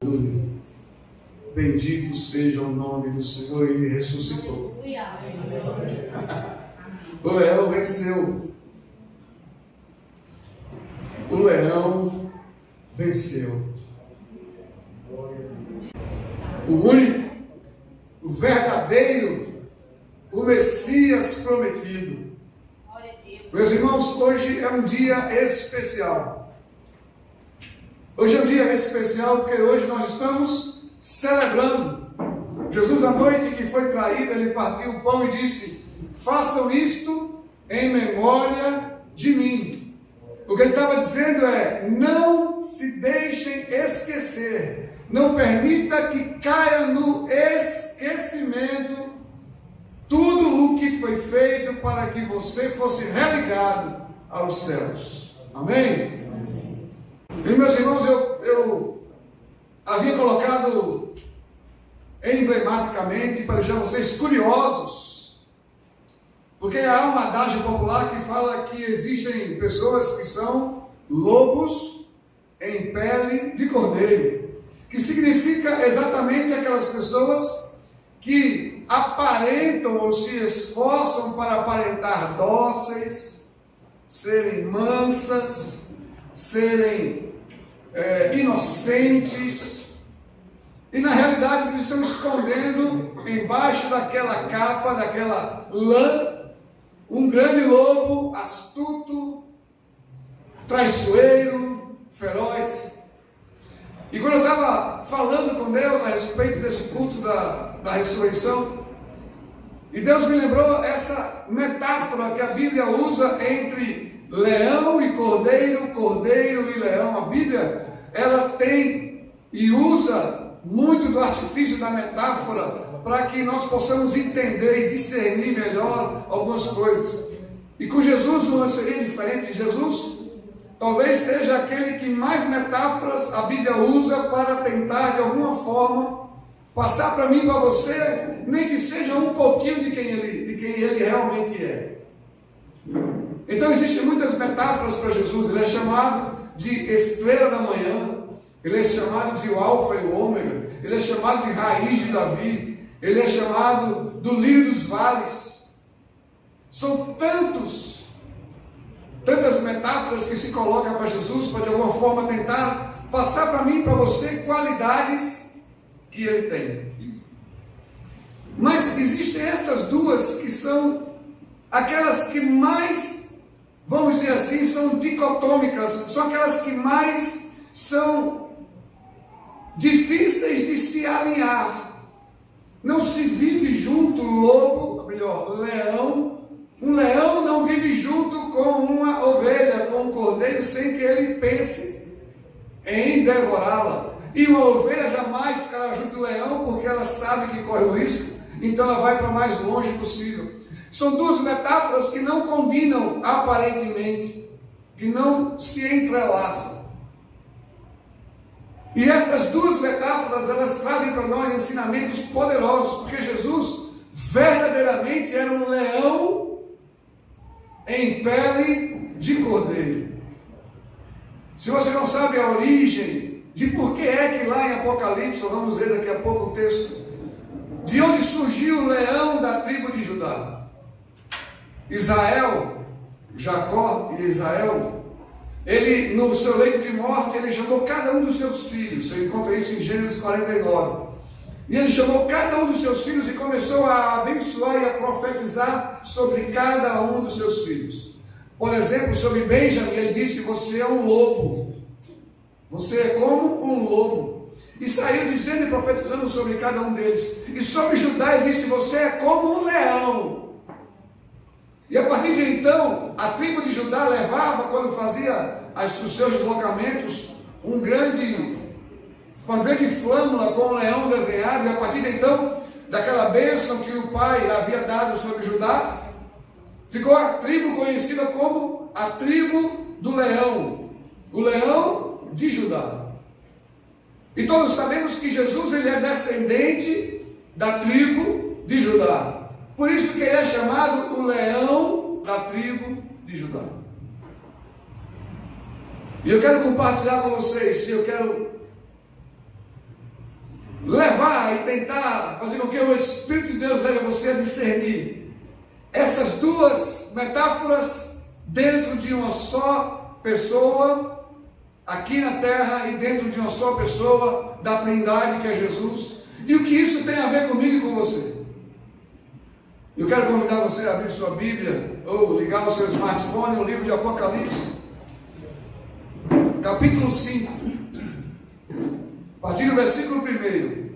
Aleluia. Bendito seja o nome do Senhor, Ele ressuscitou. O leão venceu. O leão venceu. O único, o verdadeiro, o Messias prometido. Meus irmãos, hoje é um dia especial. Hoje é um dia especial porque hoje nós estamos celebrando. Jesus, à noite que foi traído, ele partiu o pão e disse: façam isto em memória de mim. O que ele estava dizendo é: não se deixem esquecer. Não permita que caia no esquecimento tudo o que foi feito para que você fosse religado aos céus. Amém? E meus irmãos, eu havia colocado emblematicamente para deixar vocês curiosos, porque há um adágio popular que fala que existem pessoas que são lobos em pele de cordeiro, que significa exatamente aquelas pessoas que aparentam ou se esforçam para aparentar dóceis, serem mansas, serem inocentes, e na realidade eles estão escondendo embaixo daquela capa, daquela lã, um grande lobo astuto, traiçoeiro, feroz. E quando eu estava falando com Deus a respeito desse culto da ressurreição, e Deus me lembrou essa metáfora que a Bíblia usa entre leão e cordeiro, cordeiro e leão. A Bíblia, ela tem e usa muito do artifício da metáfora para que nós possamos entender e discernir melhor algumas coisas. E com Jesus não seria diferente. Jesus talvez seja aquele que mais metáforas a Bíblia usa para tentar de alguma forma passar para mim e para você, nem que seja um pouquinho de quem ele realmente é. Então existem muitas metáforas para Jesus. Ele é chamado de estrela da manhã, ele é chamado de o alfa e o ômega, ele é chamado de raiz de Davi, ele é chamado do lírio dos vales. São tantas metáforas que se colocam para Jesus, para de alguma forma tentar passar para mim e para você qualidades que ele tem. Mas existem essas duas que são aquelas que mais, vamos dizer assim, são dicotômicas, são aquelas que mais são difíceis de se alinhar. Não se vive junto lobo, melhor, leão. Um leão não vive junto com uma ovelha, com um cordeiro, sem que ele pense em devorá-la. E uma ovelha jamais ficará junto do leão, porque ela sabe que corre o risco, então ela vai para mais longe possível. São duas metáforas que não combinam aparentemente, que não se entrelaçam. E essas duas metáforas, elas trazem para nós ensinamentos poderosos, porque Jesus verdadeiramente era um leão em pele de cordeiro. Se você não sabe a origem de por que é que lá em Apocalipse, vamos ver daqui a pouco o texto, de onde surgiu o leão da tribo de Judá. Israel, Jacó e Israel, ele no seu leito de morte, ele chamou cada um dos seus filhos. Você encontra isso em Gênesis 49. E ele chamou cada um dos seus filhos e começou a abençoar e a profetizar sobre cada um dos seus filhos. Por exemplo, sobre Benjamim, ele disse: você é um lobo. Você é como um lobo. E saiu dizendo e profetizando sobre cada um deles. E sobre Judá ele disse: você é como um leão. E a partir de então, a tribo de Judá levava, quando fazia os seus deslocamentos, uma grande flâmula com um leão desenhado. E a partir de então, daquela bênção que o pai havia dado sobre Judá, ficou a tribo conhecida como a tribo do leão, o leão de Judá. E todos sabemos que Jesus, ele é descendente da tribo de Judá. Por isso que ele é chamado o leão da tribo de Judá. E eu quero compartilhar com vocês, eu quero levar e tentar fazer com que o Espírito de Deus leve você a discernir essas duas metáforas dentro de uma só pessoa, aqui na terra, e dentro de uma só pessoa da Trindade, que é Jesus, e o que isso tem a ver comigo e com você. Eu quero convidar você a abrir sua Bíblia ou ligar o seu smartphone, o livro de Apocalipse, capítulo 5, a partir do versículo 1.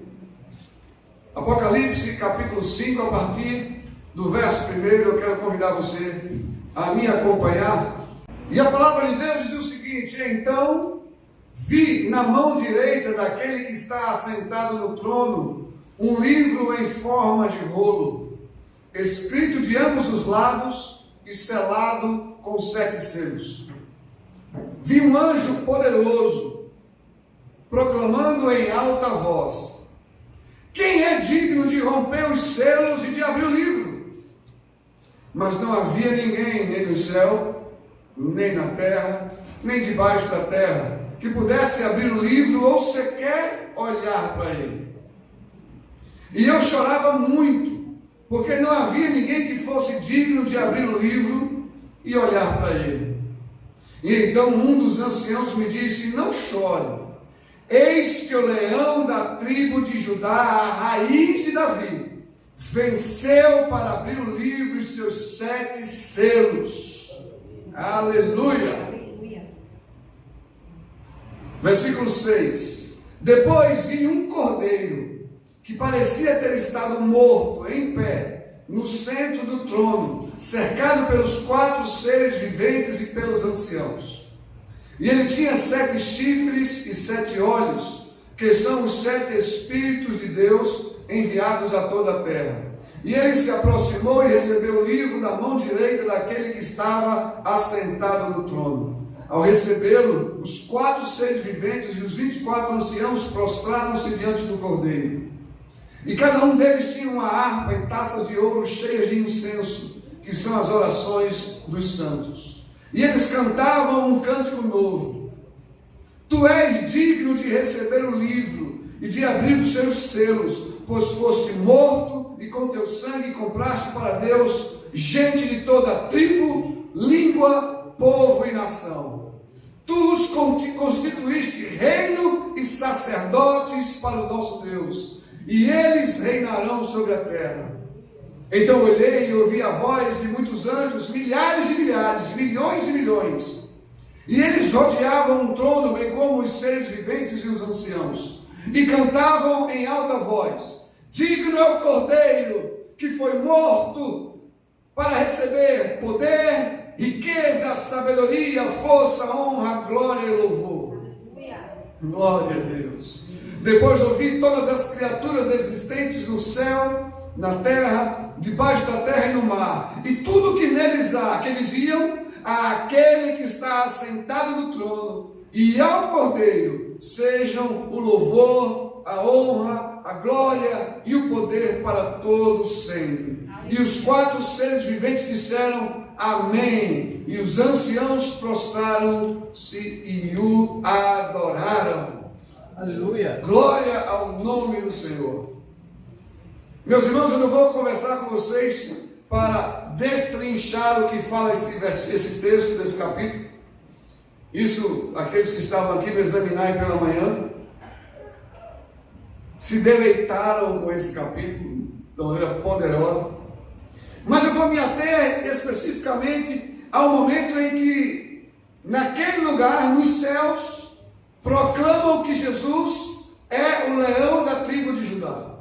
Apocalipse, capítulo 5, a partir do verso 1, eu quero convidar você a me acompanhar. E a palavra de Deus diz o seguinte: então vi na mão direita daquele que está assentado no trono um livro em forma de rolo, escrito de ambos os lados e selado com 7 selos. Vi um anjo poderoso proclamando em alta voz: quem é digno de romper os selos e de abrir o livro? Mas não havia ninguém, nem no céu, nem na terra, nem debaixo da terra, que pudesse abrir o livro ou sequer olhar para ele. E eu chorava muito, porque não havia ninguém que fosse digno de abrir o livro e olhar para ele. E então um dos anciãos me disse: não chore, eis que o leão da tribo de Judá, a raiz de Davi, venceu para abrir o livro e seus 7 selos. Aleluia! Versículo 6. Depois vi um cordeiro que parecia ter estado morto em pé no centro do trono, cercado pelos 4 seres viventes e pelos anciãos. E ele tinha 7 chifres e 7 olhos, que são os 7 Espíritos de Deus enviados a toda a terra. E ele se aproximou e recebeu o livro da mão direita daquele que estava assentado no trono. Ao recebê-lo, os 4 seres viventes e os 24 anciãos prostraram-se diante do cordeiro. E cada um deles tinha uma harpa e taças de ouro cheias de incenso, que são as orações dos santos. E eles cantavam um cântico novo: tu és digno de receber o livro e de abrir os seus selos, pois foste morto e com teu sangue compraste para Deus gente de toda tribo, língua, povo e nação. Tu os constituíste reino e sacerdotes para o nosso Deus, e eles reinarão sobre a terra. Então olhei e ouvi a voz de muitos anjos, milhares de milhares, milhões de milhões, e eles rodeavam um trono, bem como os seres viventes e os anciãos, e cantavam em alta voz: digno é o cordeiro que foi morto para receber poder, riqueza, sabedoria, força, honra, glória e louvor. Glória a Deus. Depois ouvi todas as criaturas existentes no céu, na terra, debaixo da terra e no mar, e tudo que neles há, que diziam: àquele que está assentado no trono e ao cordeiro sejam o louvor, a honra, a glória e o poder para todos sempre. E os 4 seres viventes disseram: amém. E os anciãos prostraram-se e o adoraram. Aleluia. Glória ao nome do Senhor. Meus irmãos, eu não vou conversar com vocês para destrinchar o que fala esse texto desse capítulo. Isso, aqueles que estavam aqui me examinar pela manhã se deleitaram com esse capítulo de uma maneira poderosa. Mas eu vou me ater especificamente ao momento em que, naquele lugar, nos céus, proclamam que Jesus é o leão da tribo de Judá.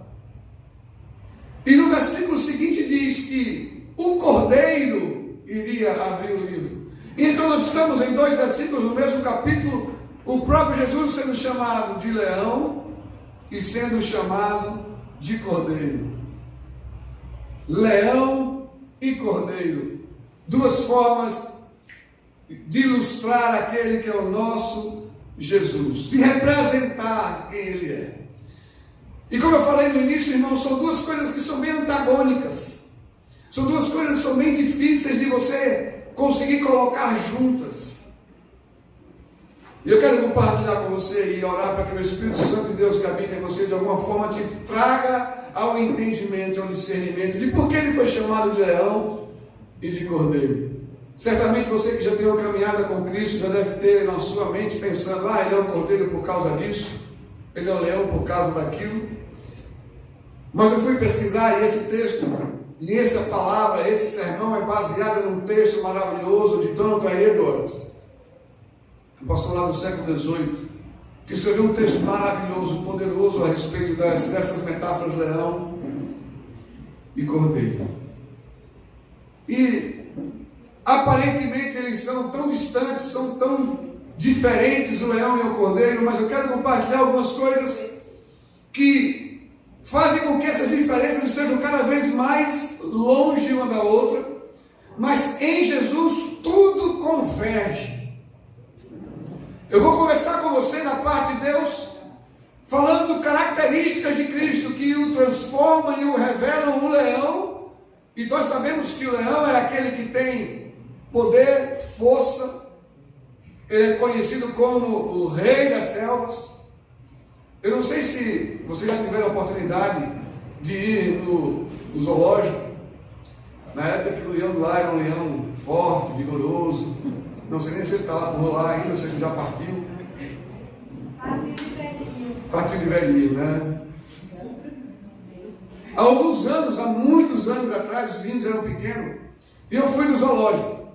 E no versículo seguinte diz que o cordeiro iria abrir o livro. E então nós estamos em 2 versículos no mesmo capítulo, o próprio Jesus sendo chamado de leão e sendo chamado de cordeiro. Leão e cordeiro, 2 formas de ilustrar aquele que é o nosso Jesus, de representar quem ele é. E como eu falei no início, irmãos, são 2 coisas que são bem antagônicas, são 2 coisas que são bem difíceis de você conseguir colocar juntas. E eu quero compartilhar com você e orar para que o Espírito Santo de Deus que habita em você de alguma forma te traga ao entendimento, ao discernimento de por que ele foi chamado de leão e de cordeiro. Certamente você que já tem uma caminhada com Cristo já deve ter na sua mente pensando, ele é um cordeiro por causa disso, ele é um leão por causa daquilo. Mas eu fui pesquisar e esse texto, e essa palavra, esse sermão é baseado num texto maravilhoso de Jonathan Edwards, apóstolo lá do século XVIII, que escreveu um texto maravilhoso, poderoso a respeito dessas metáforas leão e cordeiro. E aparentemente eles são tão distantes, são tão diferentes, o leão e o cordeiro, mas eu quero compartilhar algumas coisas que fazem com que essas diferenças estejam cada vez mais longe uma da outra, mas em Jesus tudo converge. Eu vou conversar com você na parte de Deus, falando características de Cristo que o transformam e o revelam o leão, e nós sabemos que o leão é aquele que tem poder, força, ele é conhecido como o rei das selvas. Eu não sei se vocês já tiveram a oportunidade de ir no zoológico, na época que o leão do lá era um leão forte, vigoroso. Não sei nem se ele está lá por lá ainda, se ele já partiu. Partiu de velhinho, né? Há alguns anos, há muitos anos atrás, os meninos eram pequenos, e eu fui no zoológico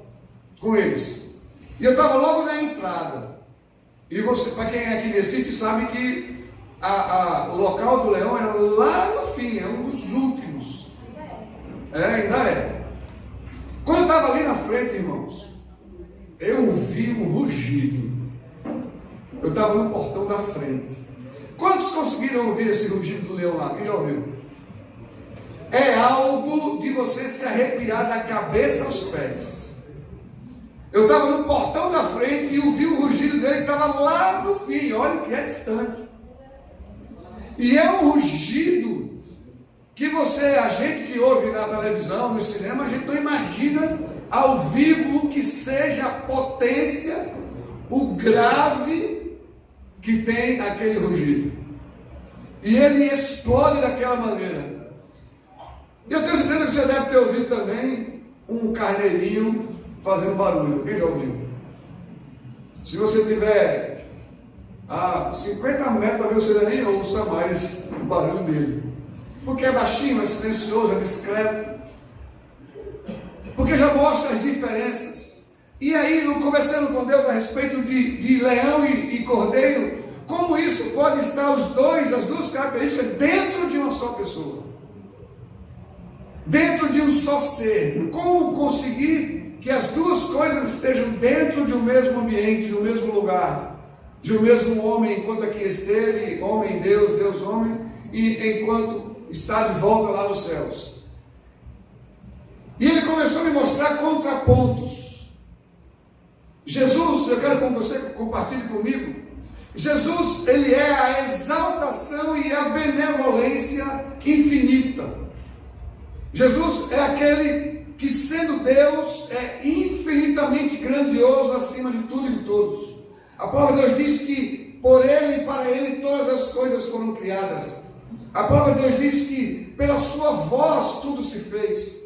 com eles. E eu estava logo na entrada. E você, para quem é aqui de Recife, sabe que o local do leão era lá no fim, é um dos últimos. Ainda é. Quando eu estava ali na frente, irmãos, eu ouvi um rugido. Eu estava no portão da frente. Quantos conseguiram ouvir esse rugido do leão lá? Quem já ouviu? É algo de você se arrepiar da cabeça aos pés. Eu estava no portão da frente e ouvi o rugido dele que estava lá no fim. Olha que é distante. E é um rugido que a gente que ouve na televisão, no cinema, a gente não imagina ao vivo o que seja a potência, o grave que tem aquele rugido. E ele explode daquela maneira. E eu tenho certeza que você deve ter ouvido também um carneirinho fazendo barulho. Quem já ouviu? Se você tiver a 50 metros, você nem ouça mais o barulho dele. Porque é baixinho, é silencioso, é discreto. Porque já mostra as diferenças. E aí, conversando com Deus a respeito de leão e cordeiro, como isso pode estar as duas características dentro de uma só pessoa, dentro de um só ser. Como conseguir que as duas coisas estejam dentro de um mesmo ambiente, de um mesmo lugar, de um mesmo homem, enquanto aqui esteve, homem Deus, Deus homem, e enquanto está de volta lá nos céus. E ele começou a me mostrar contrapontos. Jesus, eu quero que você compartilhe comigo, Jesus, ele é a exaltação e a benevolência infinita. Jesus é aquele que, sendo Deus, é infinitamente grandioso acima de tudo e de todos. A palavra de Deus diz que por ele e para ele todas as coisas foram criadas. A palavra de Deus diz que pela sua voz tudo se fez.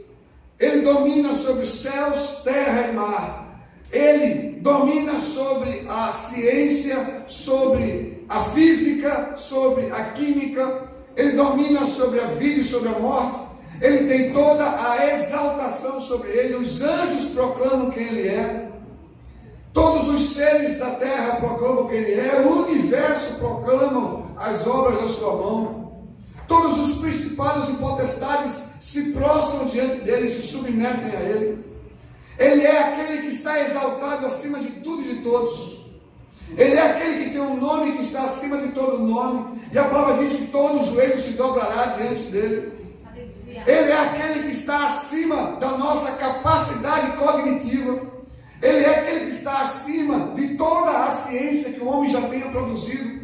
Ele domina sobre os céus, terra e mar. Ele domina sobre a ciência, sobre a física, sobre a química. Ele domina sobre a vida e sobre a morte. Ele tem toda a exaltação sobre ele. Os anjos proclamam quem ele é. Todos os seres da terra proclamam quem ele é. O universo proclamam as obras da sua mão. Todos os principados e potestades se prostram diante dele, se submetem a ele. Ele é aquele que está exaltado acima de tudo e de todos. Ele é aquele que tem um nome que está acima de todo nome. E a palavra diz que todo joelho se dobrará diante dele. Ele é aquele que está acima da nossa capacidade cognitiva. Ele é aquele que está acima de toda a ciência que o homem já tenha produzido.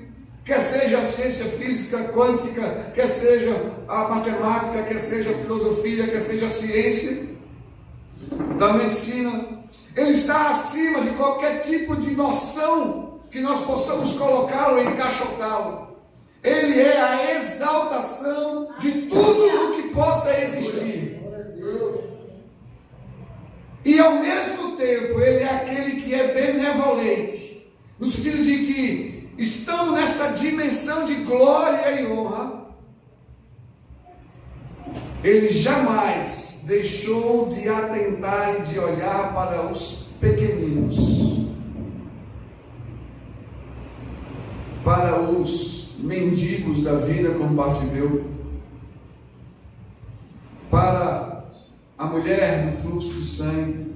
Quer seja a ciência física, quântica, quer seja a matemática, quer seja a filosofia, quer seja a ciência da medicina. Ele está acima de qualquer tipo de noção que nós possamos colocá-lo e encaixotá-lo. Ele é a exaltação de tudo o que possa existir. E ao mesmo tempo, ele é aquele que é benevolente, no sentido de que estamos nessa dimensão de glória e honra. Ele jamais deixou de atentar e de olhar para os pequeninos, para os mendigos da vida, como Bartimeu, para a mulher do fluxo de sangue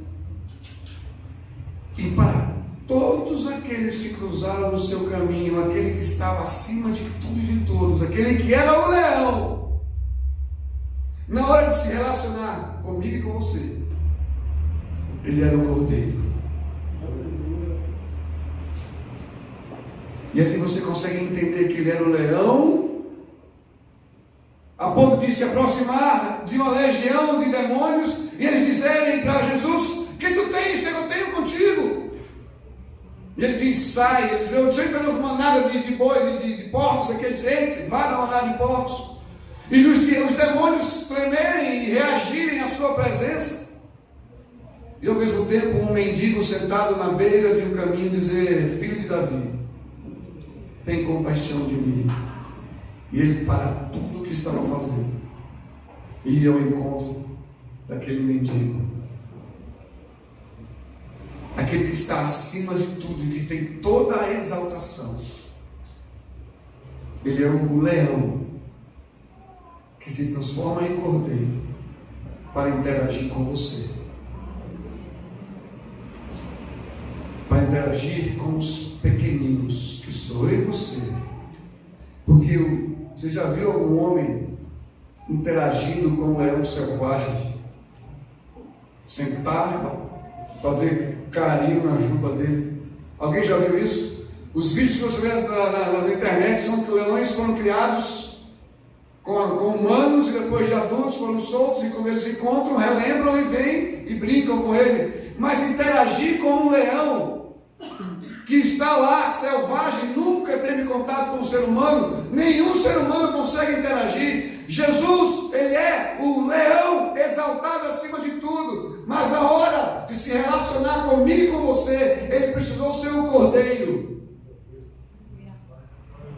e para todos aqueles que cruzaram no seu caminho, aquele que estava acima de tudo e de todos, aquele que era o leão. Na hora de se relacionar comigo e com você, ele era o cordeiro. E aqui você consegue entender que ele era o leão, a ponto de se aproximar de uma legião de demônios e eles dizerem para Jesus: o que tu tens que eu tenho contigo? E ele diz: sai. Ele diz: eu sei que tem umas manadas de boi, de porcos, aqueles entrem, vai na manada de porcos. E os demônios tremerem e reagirem à sua presença. E ao mesmo tempo um mendigo sentado na beira de um caminho dizer: filho de Davi, tem compaixão de mim. E ele, para tudo o que estava fazendo, ia ao encontro daquele mendigo, aquele que está acima de tudo e que tem toda a exaltação. Ele é o leão que se transforma em cordeiro para interagir com você, para interagir com os pequeninos, que sou eu e você. Porque você já viu algum homem interagindo com um leão selvagem? Sentar, fazer carinho na juba dele. Alguém já viu isso? Os vídeos que você vê na internet são que leões foram criados com humanos e depois de adultos foram soltos, e quando eles encontram, relembram e vêm e brincam com ele. Mas interagir com um leão que está lá selvagem, nunca teve contato com o ser humano, nenhum ser humano consegue interagir. Jesus, ele é o leão exaltado acima de tudo, mas na hora de se relacionar comigo e com você, ele precisou ser um cordeiro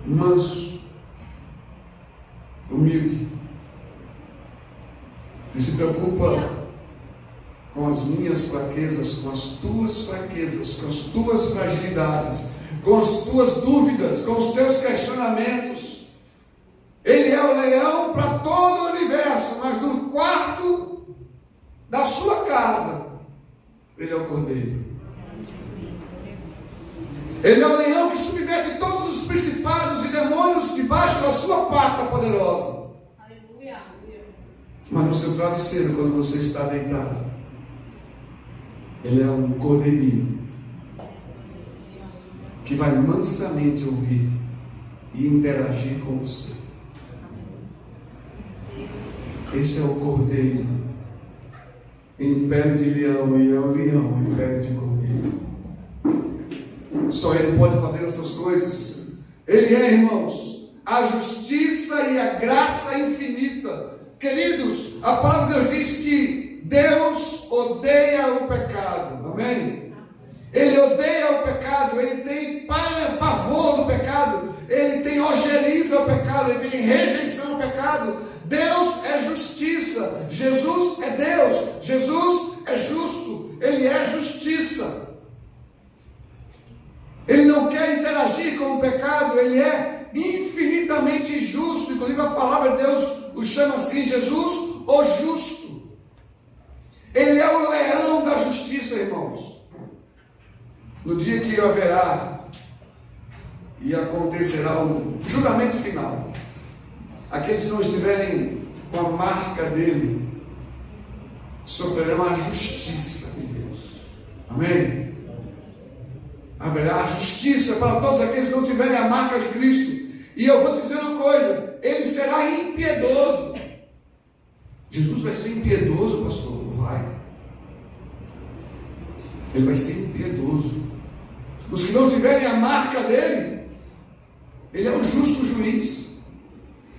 manso, humilde, que se preocupa com as minhas fraquezas, com as tuas fraquezas, com as tuas fragilidades, com as tuas dúvidas, com os teus questionamentos. Ele é o leão para todo o universo, mas no quarto da sua casa, ele é o cordeiro. Ele é o leão que submete todos os principados e demônios debaixo da sua pata poderosa. Aleluia. Mas no seu travesseiro, quando você está deitado, ele é um cordeirinho que vai mansamente ouvir e interagir com você. Esse é o cordeiro em pele de leão, e é o leão em pele de cordeiro. Só ele pode fazer essas coisas. Ele é, irmãos, a justiça e a graça infinita. Queridos, a palavra de Deus diz que Deus odeia o pecado. Amém? Ele odeia o pecado. Ele tem pavor do pecado. Ele tem ojeriza ao pecado. Ele tem rejeição ao pecado. Deus é justiça. Jesus é Deus. Jesus é justo. Ele é justiça. Ele não quer interagir com o pecado. Ele é infinitamente justo. Inclusive a palavra de Deus o chama assim: Jesus, o justo. Ele é o leão da justiça, irmãos. No dia que haverá e acontecerá o julgamento final, aqueles que não estiverem com a marca dele sofrerão a justiça de Deus. Amém? Haverá justiça para todos aqueles que não tiverem a marca de Cristo. E eu vou te dizer uma coisa: ele será impiedoso. Jesus vai ser impiedoso, pastor? Vai. Ele vai ser impiedoso. os que não tiverem a marca dele. Ele é o justo juiz.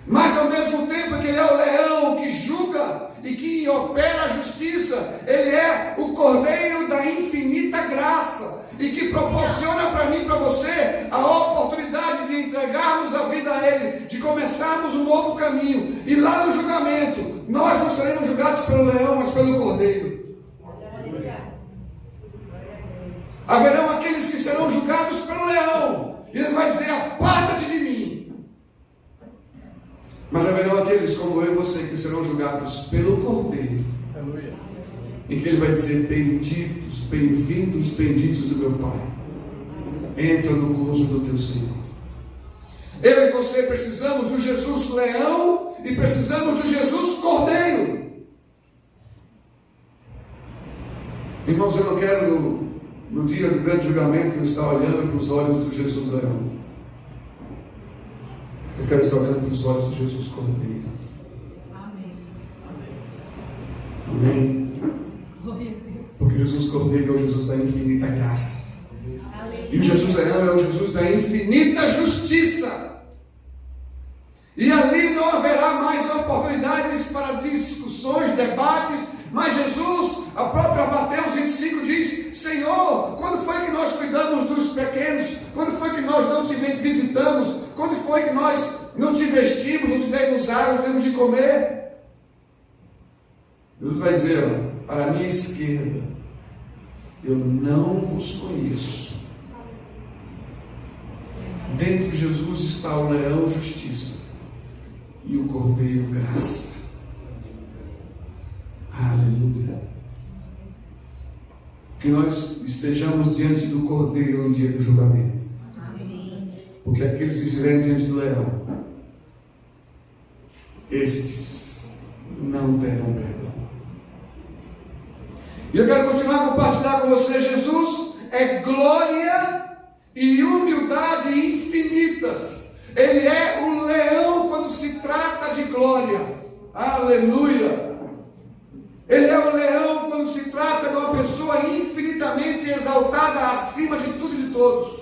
Mas ao mesmo tempo que ele é o leão que julga e que opera a justiça, ele é o cordeiro da infinita graça e que proporciona para mim e para você a oportunidade de entregarmos a vida a ele, de começarmos um novo caminho. E lá no julgamento, nós não seremos julgados pelo leão, mas pelo cordeiro. Haverão aqueles que serão julgados pelo leão, e ele vai dizer: aparta-te de mim. Mas haverão aqueles como eu e você que serão julgados pelo cordeiro, em que ele vai dizer: benditos, bem-vindos, benditos do meu Pai, entra no gozo do teu Senhor. Eu e você precisamos do Jesus leão e precisamos do Jesus cordeiro. Irmãos, eu não quero no dia do grande julgamento eu estar olhando para os olhos do Jesus leão. Eu quero estar olhando para os olhos do Jesus cordeiro. Amém. Amém. Porque Jesus cordeiro é o Jesus da infinita graça. E o Jesus leão é o Jesus da infinita justiça. E ali não haverá mais oportunidades para discussões, debates. Mas Jesus, a própria Mateus 25 diz: Senhor, quando foi que nós cuidamos dos pequenos? Quando foi que nós não te visitamos? Quando foi que nós não te vestimos, não te demos água, não te demos de comer? Jesus vai dizer: para a minha esquerda, eu não vos conheço. Dentro de Jesus está o leão justiça e o cordeiro graça. Aleluia. Que nós estejamos diante do cordeiro no dia do julgamento. Amém. Porque aqueles que estiverem diante do leão, estes não terão perdão. E eu quero continuar a compartilhar com você: Jesus é glória e humildade infinitas. Ele é o leão quando se trata de glória. Aleluia. Ele é o leão quando se trata de uma pessoa infinitamente exaltada acima de tudo e de todos.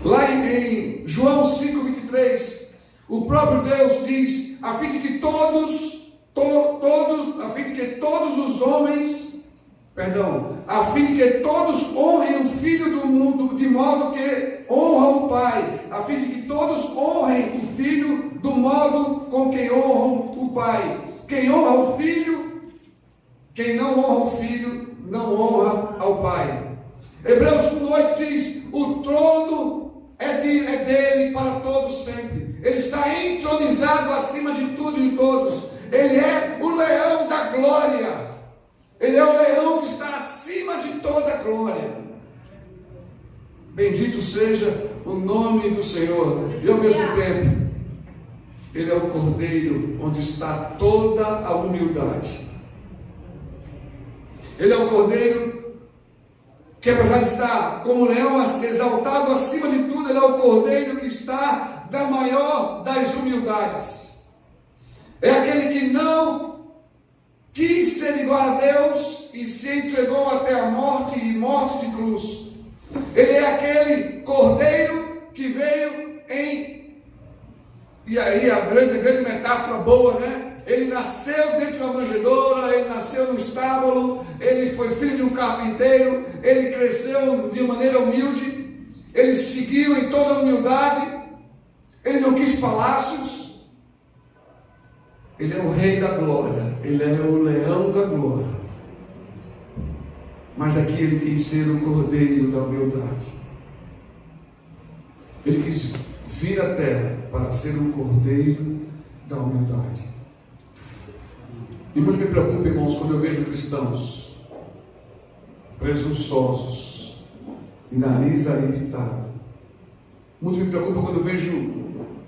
Lá em João 5,23, o próprio Deus diz: a fim de que todos honrem o Filho do mundo, de modo que honram o Pai, a fim de que todos honrem o Filho do modo com que honram o Pai. Quem honra o Filho, quem não honra o Filho, não honra ao Pai. Hebreus 1,8 diz: o trono é dele para todos sempre. Ele está entronizado acima de tudo e de todos. Ele é o leão da glória. Ele é o leão que está acima de toda a glória. Bendito seja o nome do Senhor. E ao mesmo tempo, Ele é o cordeiro onde está toda a humildade. Ele é o cordeiro que, apesar de estar como leão exaltado acima de tudo, ele é o cordeiro que está da maior das humildades. É aquele que não quis ser igual a Deus e se entregou até a morte e morte de cruz. Ele é aquele cordeiro que veio em... E aí a grande metáfora boa, né? Ele nasceu dentro de uma manjedoura, ele nasceu no estábulo, ele foi filho de um carpinteiro, ele cresceu de maneira humilde, ele seguiu em toda a humildade, ele não quis palácios. Ele é o rei da glória, ele é o leão da glória. Mas aqui ele quis ser o cordeiro da humildade. Ele quis vir à terra para ser o cordeiro da humildade. E muito me preocupa, irmãos, quando eu vejo cristãos presunçosos e nariz arrebitado. Muito me preocupa quando eu vejo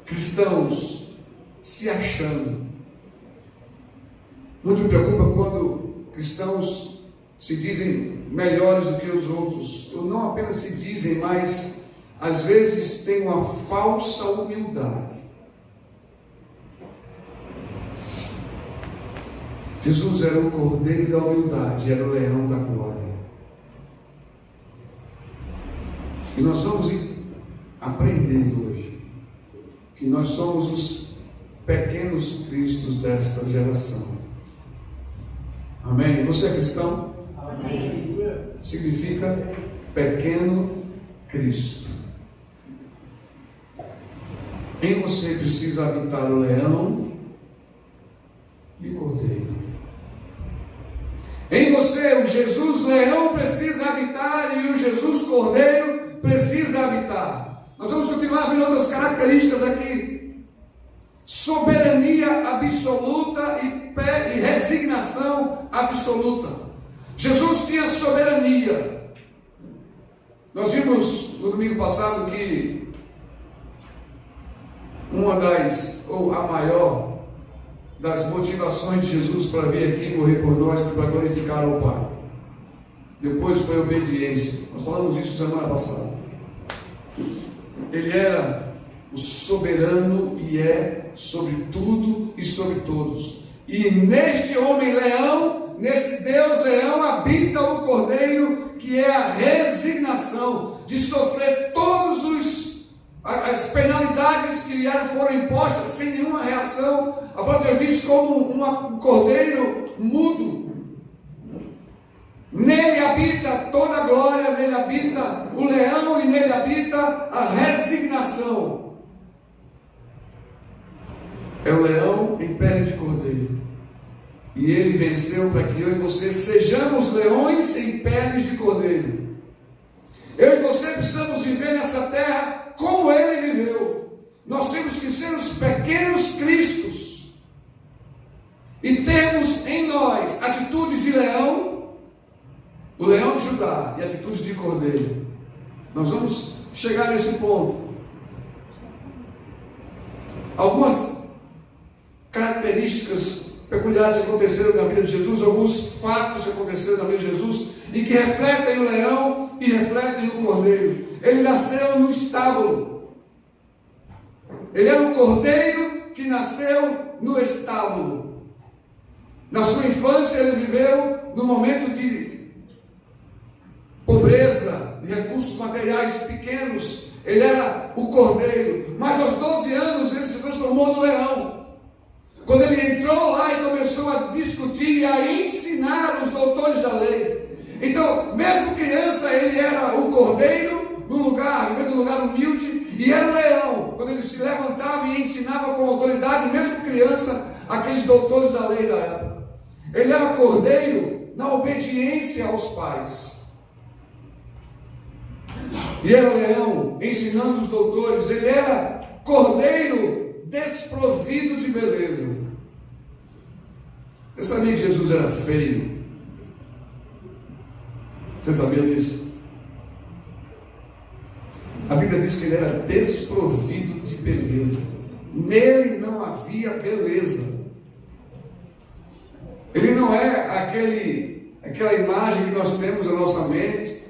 cristãos se achando. Muito me preocupa quando cristãos se dizem melhores do que os outros. Ou não apenas se dizem, mas às vezes têm uma falsa humildade. Jesus era o cordeiro da humildade, era o leão da glória. E nós vamos aprender hoje que nós somos os pequenos cristos dessa geração. Amém? Você é cristão? Amém. Significa pequeno Cristo. Em você precisa habitar o leão e o cordeiro. Em você o Jesus leão precisa habitar e o Jesus cordeiro precisa habitar. Nós vamos continuar vendo outras características aqui. Soberania absoluta e resignação absoluta. Jesus tinha soberania. Nós vimos no domingo passado que ou a maior das motivações de Jesus para vir aqui morrer por nós foi para glorificar ao Pai. Depois foi obediência. Nós falamos isso semana passada. Ele era o soberano e é sobre tudo e sobre todos. E neste homem leão, nesse Deus leão, habita o cordeiro, que é a resignação de sofrer as penalidades que lhe foram impostas sem nenhuma reação. A palavra de Deus diz como um cordeiro mudo. Nele habita toda a glória, nele habita o leão e nele habita a resignação. É o leão em pele de cordeiro. E ele venceu para que eu e você sejamos leões em peles de cordeiro. Eu e você precisamos viver nessa terra como ele viveu. Nós temos que ser os pequenos cristos. E temos em nós atitudes de leão, o leão de Judá, e atitudes de cordeiro. Nós vamos chegar nesse ponto. Algumas características peculiares que aconteceram na vida de Jesus, alguns fatos que aconteceram na vida de Jesus, e que refletem o leão e refletem o cordeiro. Ele nasceu no estábulo. Ele era um cordeiro que nasceu no estábulo. Na sua infância ele viveu num momento de pobreza, de recursos materiais pequenos. Ele era o cordeiro, mas aos 12 anos ele se transformou no leão. Quando ele entrou lá e começou a discutir e a ensinar os doutores da lei. Então, mesmo criança, ele era o cordeiro no lugar, vivendo num lugar humilde, e era o leão. Quando ele se levantava e ensinava com autoridade, mesmo criança, aqueles doutores da lei da época. Ele era cordeiro na obediência aos pais. E era leão, ensinando os doutores. Ele era cordeiro desprovido de beleza. Você sabia que Jesus era feio? Você sabia disso? A Bíblia diz que ele era desprovido de beleza. Nele não havia beleza. Ele não é aquela imagem que nós temos na nossa mente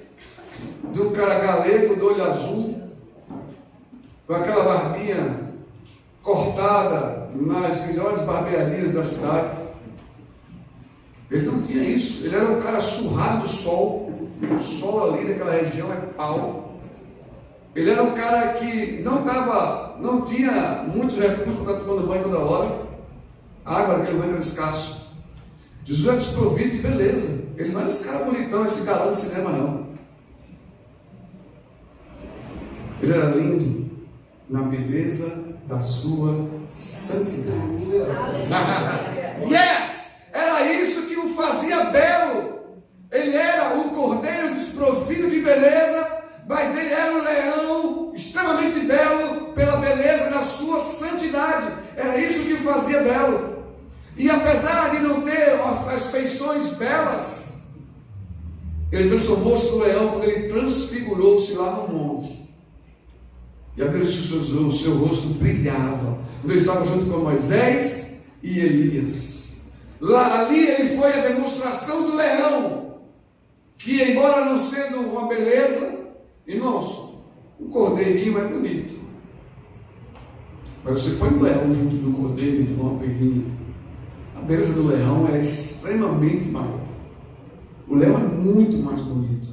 de um cara galego do olho azul, com aquela barbinha cortada nas melhores barbearias da cidade. Ele não tinha isso. Ele era um cara surrado do sol. O sol ali daquela região é pau. Ele era um cara que não tinha muitos recursos para estar tomando banho toda hora. A água daquele banho era escasso. Jesus era desprovido de beleza. Ele não era esse cara bonitão, esse galã de cinema, não. Ele era lindo na beleza da sua santidade. Yes! Era isso que o fazia belo. Ele era o cordeiro desprovido de beleza, mas ele era um leão extremamente belo pela beleza da sua santidade. Era isso que o fazia belo. E apesar de não ter as feições belas, ele transformou-se no leão quando ele transfigurou-se lá no monte. E a Bíblia diz que o seu rosto brilhava quando ele estava junto com Moisés e Elias. Ali ele foi a demonstração do leão, que embora não sendo uma beleza, irmãos, um cordeirinho é bonito, mas você põe um leão junto do cordeiro, de uma ovelhinha, a beleza do leão é extremamente maior. O leão é muito mais bonito.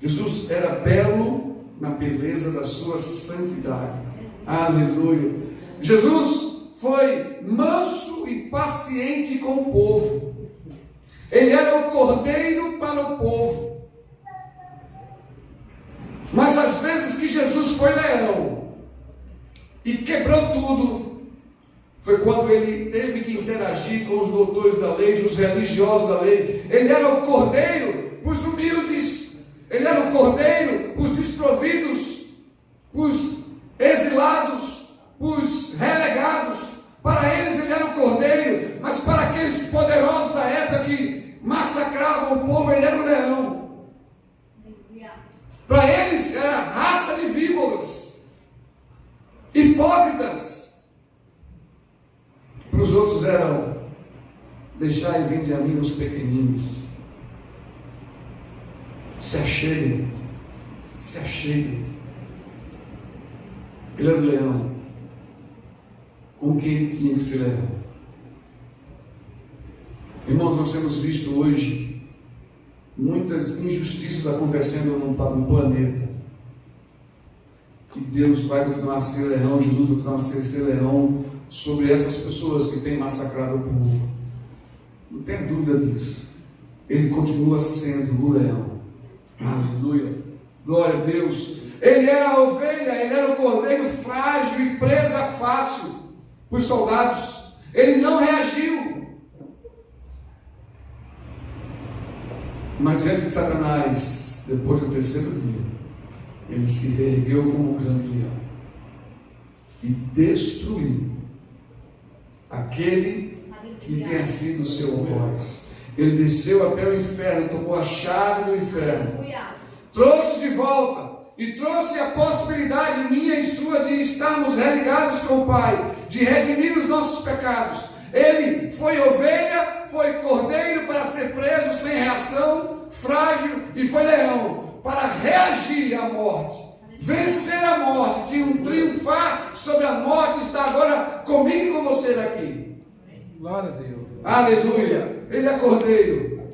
Jesus era belo na beleza da sua santidade. Aleluia. Jesus foi manso e paciente com o povo. Ele era o cordeiro para o povo. Mas às vezes que Jesus foi leão e quebrou tudo, foi quando ele teve que interagir com os doutores da lei, os religiosos da lei. Ele era o cordeiro para os humildes, ele era o cordeiro para os desprovidos, para os exilados, para os relegados. Para eles ele era o cordeiro, mas para aqueles poderosos da época que massacravam o povo, ele era o leão. Para eles era raça de víboras, hipócritas. Para os outros eram: deixai vir de a mim os pequeninos. Se acheguem, se acheguem. Ele era o leão, com quem ele tinha que ser leão. Irmãos, nós temos visto hoje muitas injustiças acontecendo no planeta. E Deus vai continuar a ser leão, Jesus vai continuar a ser leão sobre essas pessoas que têm massacrado o povo. Não tem dúvida disso. Ele continua sendo o leão. Aleluia. Glória a Deus. Ele era a ovelha, ele era o cordeiro frágil e presa fácil para os soldados. Ele não reagiu. Mas diante de Satanás, depois do terceiro dia, ele se ergueu como um grande leão e destruiu aquele que tinha sido o seu algoz. Ele desceu até o inferno, tomou a chave do inferno, trouxe de volta e trouxe a possibilidade minha e sua de estarmos religados com o Pai, de redimir os nossos pecados. Ele foi ovelha, foi cordeiro para ser preso sem reação, frágil, e foi leão para reagir à morte, vencer a morte, triunfar sobre a morte, está agora comigo e com você daqui. Glória a Deus. Aleluia. Ele é cordeiro,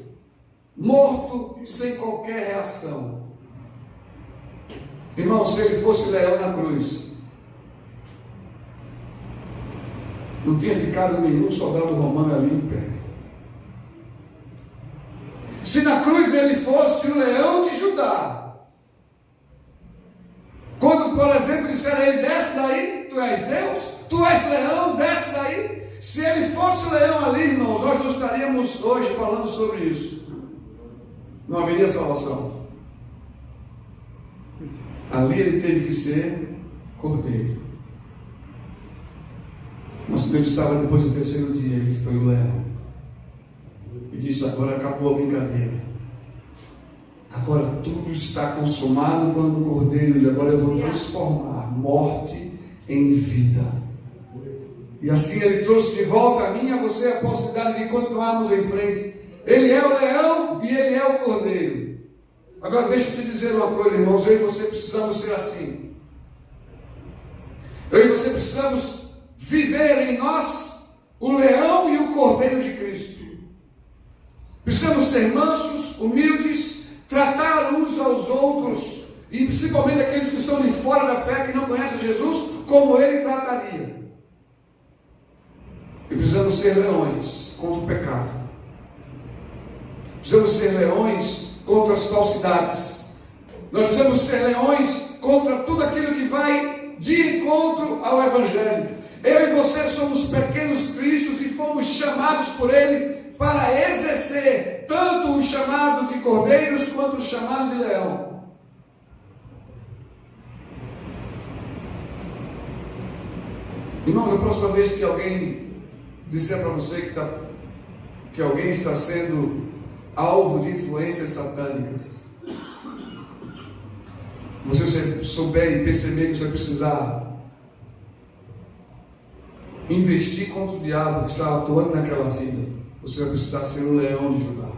morto sem qualquer reação. Irmão, se ele fosse leão na cruz, não tinha ficado nenhum soldado romano ali em pé. Se na cruz ele fosse o leão de Judá, quando, por exemplo, disseram a ele: desce daí, tu és Deus, tu és leão, desce daí. Se ele fosse o leão ali, irmãos, nós não estaríamos hoje falando sobre isso. Não haveria salvação. Ali ele teve que ser cordeiro. Mas quando ele estava depois do terceiro dia, ele foi o leão e disse: agora acabou a brincadeira, agora tudo está consumado quando o cordeiro, e agora eu vou transformar morte em vida. E assim ele trouxe de volta a mim e a você a possibilidade de continuarmos em frente. Ele é o leão e ele é o cordeiro. Agora deixa eu te dizer uma coisa, irmãos, eu e você precisamos ser assim. Eu e você precisamos viver em nós o leão e o cordeiro de Cristo. Precisamos ser mansos, humildes, tratar uns aos outros, e principalmente aqueles que são de fora da fé, que não conhecem Jesus, como ele trataria. E precisamos ser leões contra o pecado. Precisamos ser leões contra as falsidades. Nós precisamos ser leões contra tudo aquilo que vai de encontro ao Evangelho. Eu e você somos pequenos cristos e fomos chamados por Ele para exercer tanto o chamado de cordeiros quanto o chamado de leão. Irmãos, a próxima vez que alguém disser para você que alguém está sendo alvo de influências satânicas, você souber e perceber que você vai precisar investir contra o diabo que está atuando naquela vida, você vai precisar ser o leão de Judá.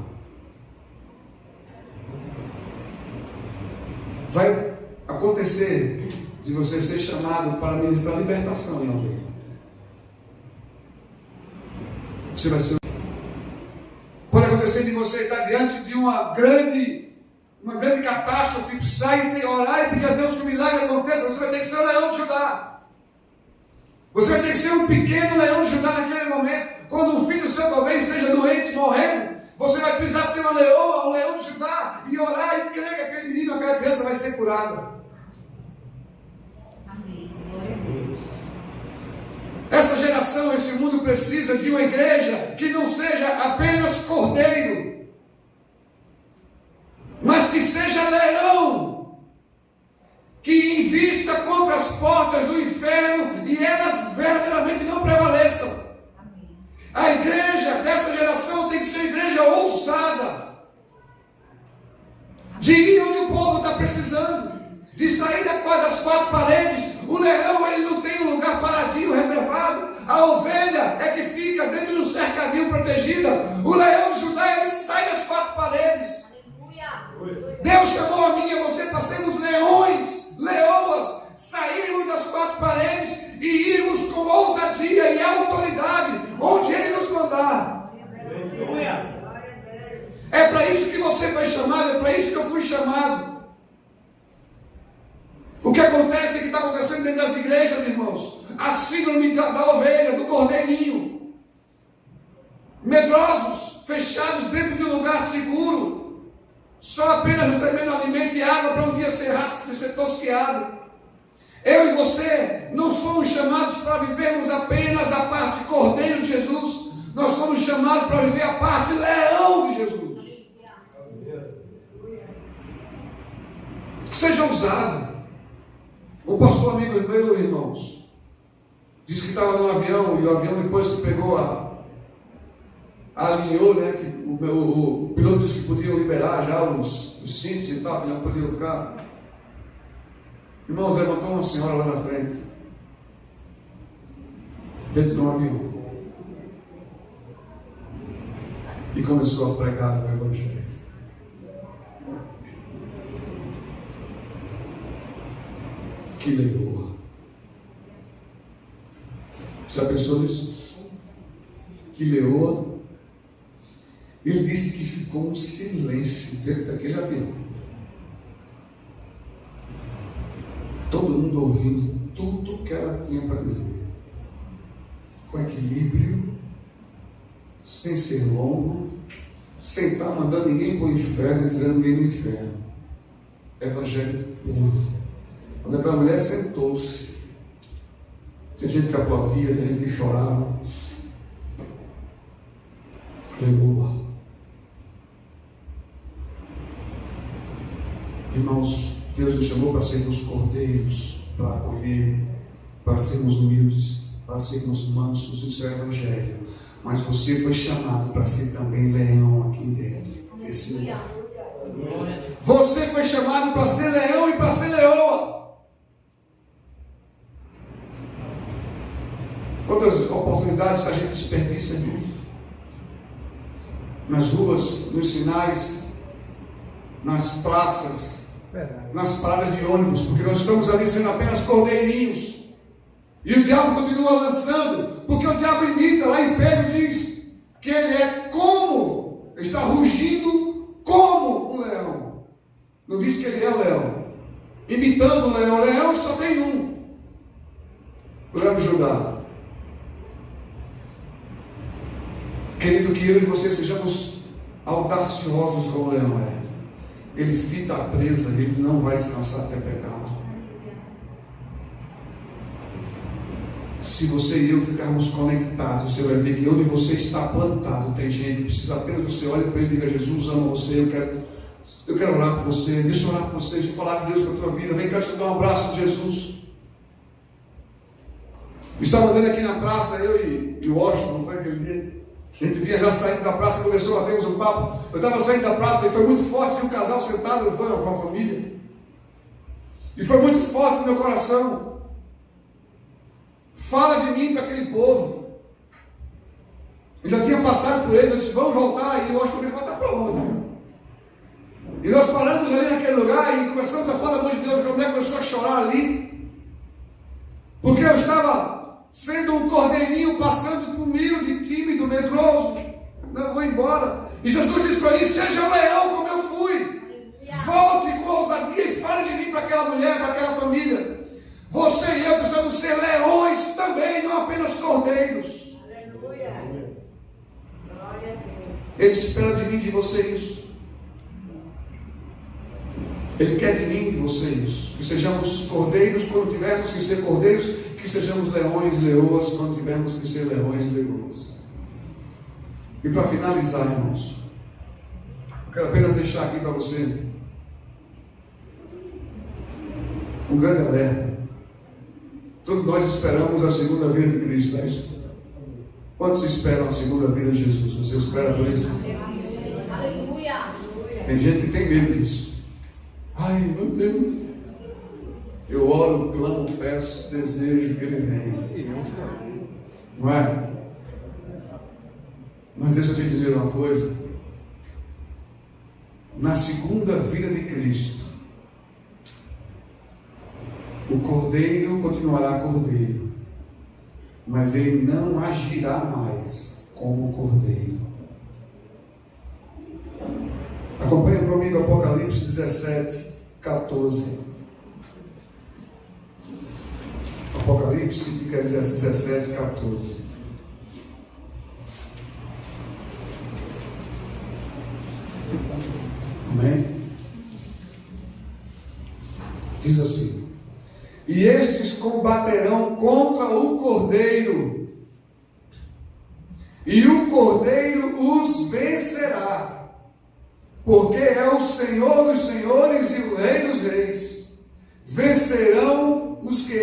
Vai acontecer de você ser chamado para ministrar libertação em alguém. Você vai ser. Pode acontecer de você estar diante de uma grande uma grande catástrofe, sai e orar e pedir a Deus que o milagre aconteça, você vai ter que ser o leão de Judá. Você vai ter que ser um pequeno leão de Judá naquele momento. Quando o filho seu talvez esteja doente, morrendo, você vai precisar ser uma leoa, um leão de Judá, e orar e crer que aquele menino, aquela criança vai ser curada. Amém. Glória a Deus. Essa geração, esse mundo precisa de uma igreja que não seja apenas cordeiro, mas que seja leão, que invista contra as portas do inferno e elas verdadeiramente não prevaleçam. A igreja dessa geração tem que ser uma igreja ousada, de ir onde o povo está precisando, de sair das quatro paredes. O leão, ele não tem um lugar paradinho, reservado. A ovelha é que fica dentro de um cercadinho protegida. O leão de Judá, ele sai das quatro paredes. Deus chamou a mim e a você para sermos leões, leoas, sairmos das quatro paredes e irmos com ousadia e autoridade onde Ele nos mandar. É para isso que você foi chamado, é para isso que eu fui chamado. O que acontece é que está acontecendo dentro das igrejas, irmãos, a síndrome da ovelha, do cordeirinho. Medrosos, fechados dentro de um lugar seguro, só apenas recebendo alimento e água para um dia ser tosqueado. Eu e você não fomos chamados para vivermos apenas a parte cordeiro de Jesus, nós fomos chamados para viver a parte leão de Jesus. Seja ousado. Um pastor amigo meu, irmãos, disse que estava no avião, e o avião, depois que pegou alinhou, né, que o piloto disse que podiam liberar já os cintos e tal, que não podiam ficar. Irmãos, levantou uma senhora lá na frente, dentro de um avião, e começou a pregar o Evangelho. Que leoa! Já pensou nisso? Que leoa! Ele disse que ficou um silêncio dentro daquele avião. Todo mundo ouvindo tudo que ela tinha para dizer. Com equilíbrio, sem ser longo, sem estar mandando ninguém para o inferno e tirando ninguém do inferno. Evangelho puro. Quando aquela mulher sentou-se, tinha gente que aplaudia, tinha gente que chorava. Leoa. Irmãos, Deus nos chamou para sermos cordeiros, para acolher, para sermos humildes, para sermos mansos. Isso é o Evangelho. Mas você foi chamado para ser também leão aqui dentro desse lugar. Você foi chamado para ser leão e para ser leoa. Quantas oportunidades a gente desperdiça nisso? Nas ruas, nos sinais, nas praças, nas paradas de ônibus, porque nós estamos ali sendo apenas cordeirinhos. E o diabo continua lançando, porque o diabo imita, lá em Pedro diz que ele é como, está rugindo como um leão. Não diz que ele é o leão, imitando o leão. O leão só tem um, o leão de Judá. Querido, que eu e você sejamos audaciosos como o leão é. Ele fita a presa, ele não vai descansar até pegá-la. Se você e eu ficarmos conectados, você vai ver que onde você está plantado tem gente que precisa apenas você olhe para ele e diga: Jesus ama você, eu quero orar por você, deixa eu orar por você, deixa eu falar de Deus para a tua vida, vem cá te dar um abraço de Jesus. Estava andando aqui na praça, eu e o Washington, não foi aquele dia? A gente vinha já saindo da praça, começou a termos um papo. Eu estava saindo da praça e foi muito forte, tinha um casal sentado, foi uma família. E foi muito forte no meu coração. Fala de mim para aquele povo. Eu já tinha passado por eles, eu disse: vamos voltar. E eu acho que eu ia voltar para onde? E nós paramos ali naquele lugar e começamos a falar do amor de Deus. A mulher começou a chorar ali, porque eu estava sendo um cordeirinho, passando humilde, tímido, medroso. Não, vou embora. E Jesus disse para mim: seja um leão como eu fui. aquela mulher, para aquela família. Você e eu precisamos ser leões também, não apenas cordeiros. Aleluia. Glória a Deus. Ele espera de mim e de você isso. Ele quer de mim e de você isso. Que sejamos cordeiros quando tivermos que ser cordeiros, que sejamos leões e leoas quando tivermos que ser leões e leoas. E para finalizar, irmãos, quero apenas deixar aqui para você um grande alerta. Todos nós esperamos a segunda vinda de Cristo, não é isso? Quantos esperam a segunda vinda de Jesus? Você espera por isso? Aleluia. Tem gente que tem medo disso. Ai, meu Deus. Eu oro, clamo, peço, desejo que Ele venha. Não é? Mas deixa eu te dizer uma coisa. Na segunda vinda de Cristo, o cordeiro continuará cordeiro, mas ele não agirá mais como cordeiro. Acompanha comigo Apocalipse 17, 14. Apocalipse 17, 14. Amém? Diz assim: e estes combaterão contra o Cordeiro, e o Cordeiro os vencerá, porque é o Senhor dos senhores e o Rei dos reis. Vencerão os que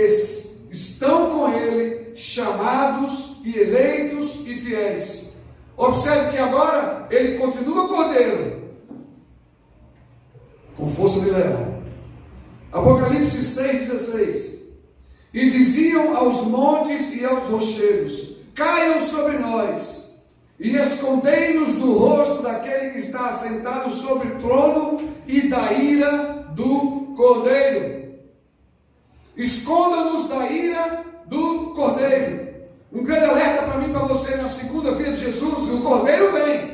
estão com Ele, chamados e eleitos e fiéis. Observe que agora Ele continua Cordeiro, com força de leão. Apocalipse 6,16. E diziam aos montes e aos rochedos: caiam sobre nós, e escondei-nos do rosto daquele que está assentado sobre o trono e da ira do Cordeiro. Esconda-nos da ira do Cordeiro. Um grande alerta para mim e para você: na segunda vinda de Jesus, o Cordeiro vem,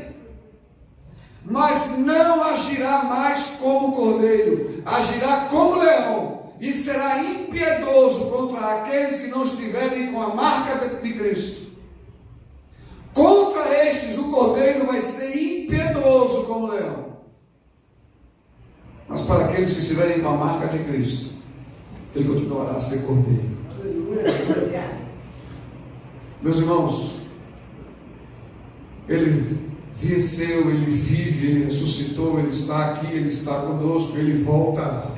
mas não agirá mais como cordeiro, agirá como leão, e será impiedoso contra aqueles que não estiverem com a marca de Cristo. Contra estes o cordeiro vai ser impiedoso como leão, mas para aqueles que estiverem com a marca de Cristo, ele continuará a ser cordeiro. Meus irmãos, ele venceu, Ele vive, Ele ressuscitou, Ele está aqui, Ele está conosco, Ele voltará.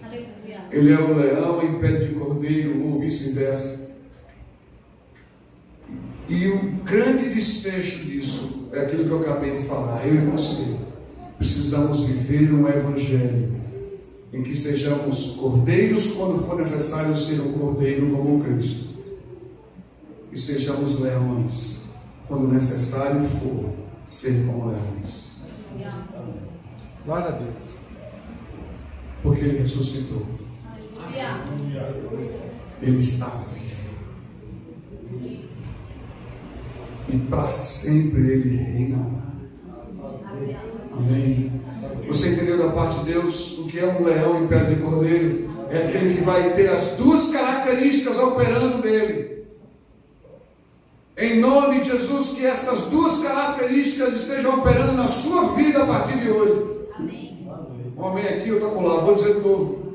Aleluia. Ele é o leão em pele de cordeiro, ou vice-versa. E o grande desfecho disso é aquilo que eu acabei de falar. Eu e você precisamos viver um evangelho em que sejamos cordeiros quando for necessário ser um cordeiro como Cristo, e sejamos leões quando necessário for ser como leões. Glória a Deus. Porque Ele ressuscitou. Ele está vivo. E para sempre Ele reinará. Amém. Você entendeu da parte de Deus o que é um leão em pele de cordeiro? É aquele que vai ter as duas características operando nele. Em nome de Jesus, que estas duas características estejam operando na sua vida a partir de hoje. Amém. Um amém aqui, eu estou lá, vou dizer de novo.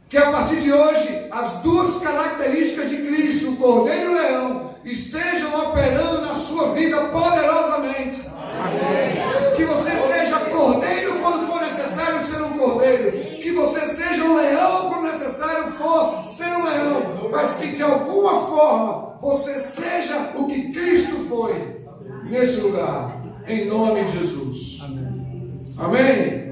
Que a partir de hoje, as duas características de Cristo, o Cordeiro e o Leão, estejam operando na sua vida poderosamente. Amém. Que você seja cordeiro quando for necessário ser um cordeiro. Que você seja um leão quando necessário for ser um leão. Mas que de alguma forma você seja o que Cristo foi nesse lugar, em nome de Jesus. Amém. Amém.